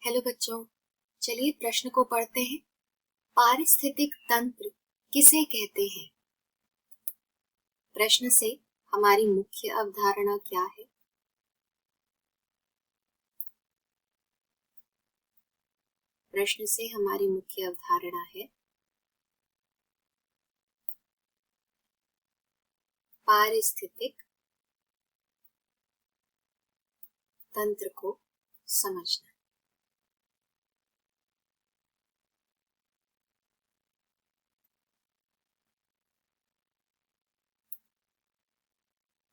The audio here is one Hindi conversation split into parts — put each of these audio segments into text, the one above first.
हेलो बच्चों, चलिए प्रश्न को पढ़ते हैं। पारिस्थितिक तंत्र किसे कहते हैं? प्रश्न से हमारी मुख्य अवधारणा क्या है? प्रश्न से हमारी मुख्य अवधारणा है पारिस्थितिक तंत्र को समझना।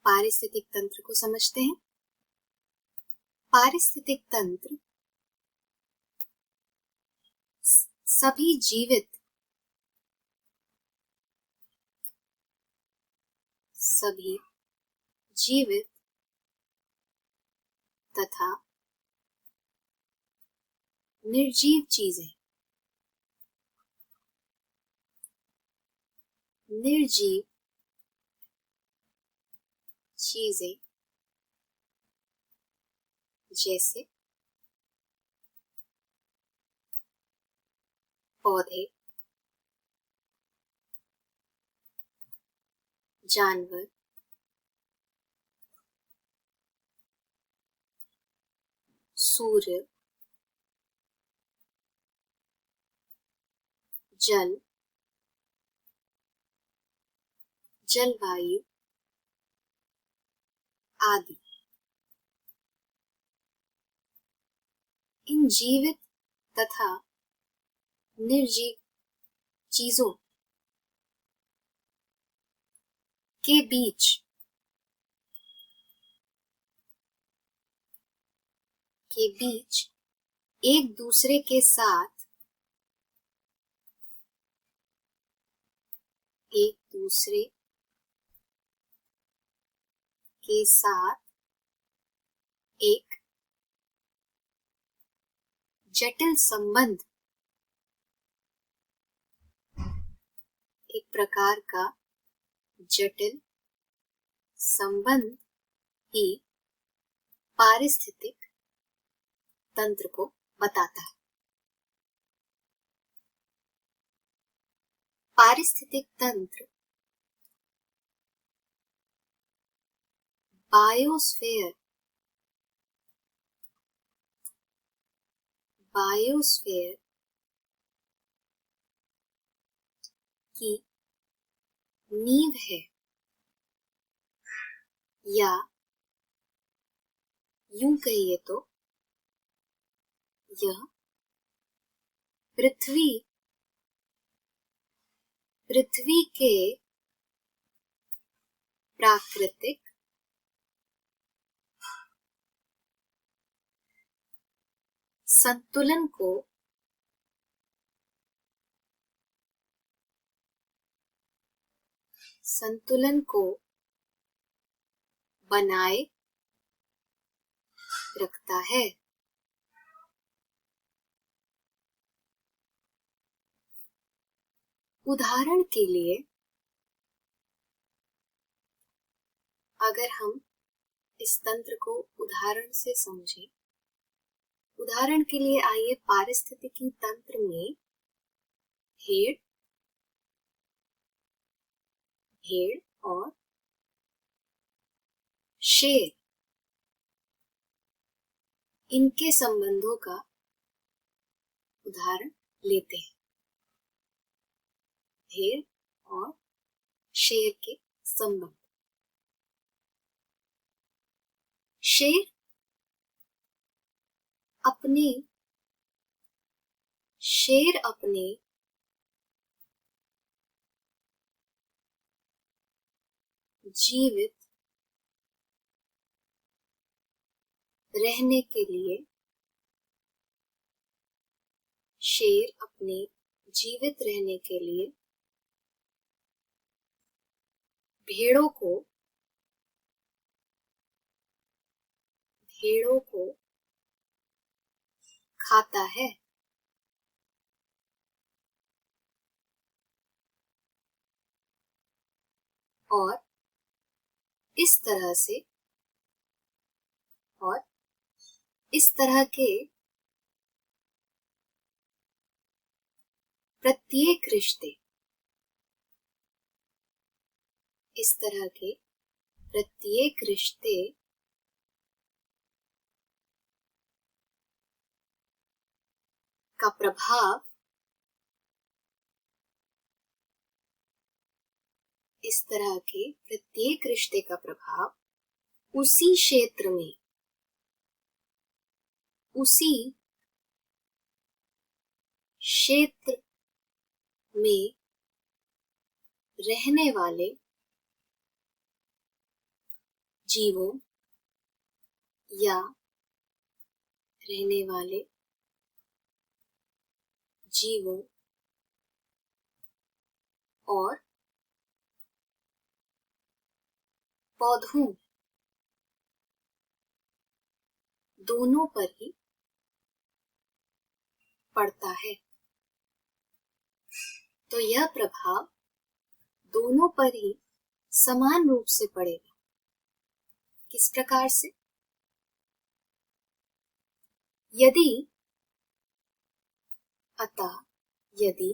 पारिस्थितिक तंत्र को समझते हैं। पारिस्थितिक तंत्र सभी जीवित तथा निर्जीव चीजें जैसे पौधे, जानवर, सूर्य, जलवायु आदि। इन जीवित तथा निर्जीव चीजों के बीच एक दूसरे के साथ एक जटिल संबंध, एक प्रकार का जटिल संबंध ही पारिस्थितिक तंत्र को बताता है। पारिस्थितिक तंत्र बायोस्फीयर की नींव है, या यूं कहिए तो यह पृथ्वी के प्राकृतिक संतुलन को बनाए रखता है। उदाहरण के लिए, अगर हम इस तंत्र को उदाहरण से समझें, उदाहरण के लिए आइए पारिस्थितिकी तंत्र में भेड़ और शेर, इनके संबंधों का उदाहरण लेते हैं। भेड़ और शेर के संबंध। शेर अपने जीवित रहने के लिए भेड़ों को खाता है। और इस तरह के प्रत्येक रिश्ते, इस तरह के प्रत्येक रिश्ते का प्रभाव इस तरह के प्रत्येक रिश्ते का प्रभाव उसी क्षेत्र में, उसी क्षेत्र में रहने वाले जीवों या रहने वाले जीवों और पौधों दोनों पर ही पड़ता है। तो यह प्रभाव दोनों पर ही समान रूप से पड़ेगा। किस प्रकार से? यदि अतः यदि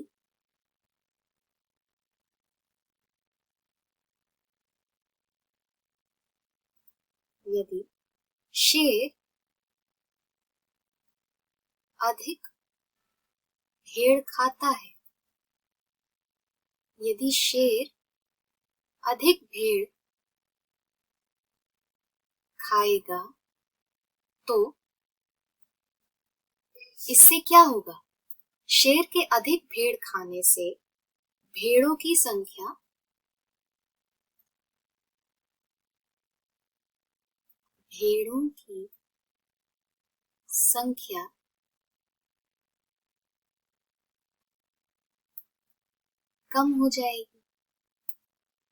यदि शेर अधिक भेड़ खाता है, यदि शेर अधिक भेड़ खाएगा तो इससे क्या होगा? शेर के अधिक भेड़ खाने से भेड़ों की संख्या कम हो जाएगी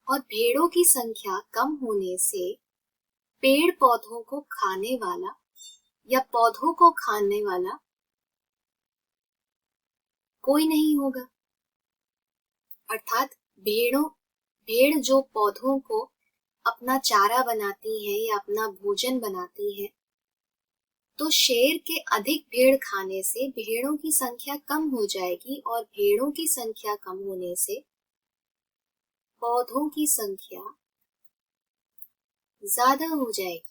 और भेड़ों की संख्या कम होने से पेड़ पौधों को खाने वाला या पौधों को खाने वाला कोई नहीं होगा। अर्थात भेड़ जो पौधों को अपना चारा बनाती है या अपना भोजन बनाती है, तो शेर के अधिक भेड़ खाने से भेड़ों की संख्या कम हो जाएगी और भेड़ों की संख्या कम होने से पौधों की संख्या ज्यादा हो जाएगी।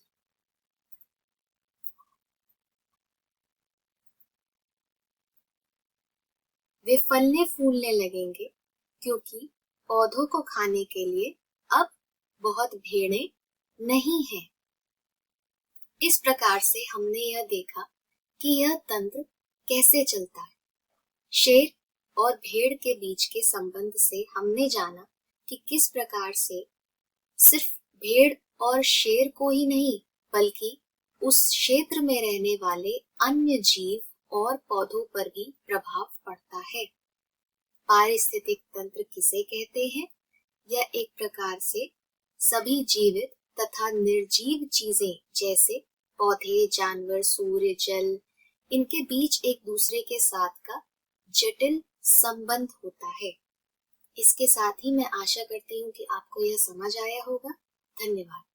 वे फलने फूलने लगेंगे क्योंकि पौधों को खाने के लिए अब बहुत भेड़ें नहीं हैं। इस प्रकार से हमने यह देखा कि यह तंत्र कैसे चलता है। शेर और भेड़ के बीच के संबंध से हमने जाना कि किस प्रकार से सिर्फ भेड़ और शेर को ही नहीं बल्कि उस क्षेत्र में रहने वाले अन्य जीव और पौधों पर भी प्रभाव पड़ता है। पारिस्थितिक तंत्र किसे कहते हैं? यह एक प्रकार से सभी जीवित तथा निर्जीव चीजें जैसे पौधे, जानवर, सूर्य, जल, इनके बीच एक दूसरे के साथ का जटिल संबंध होता है। इसके साथ ही मैं आशा करती हूँ कि आपको यह समझ आया होगा। धन्यवाद।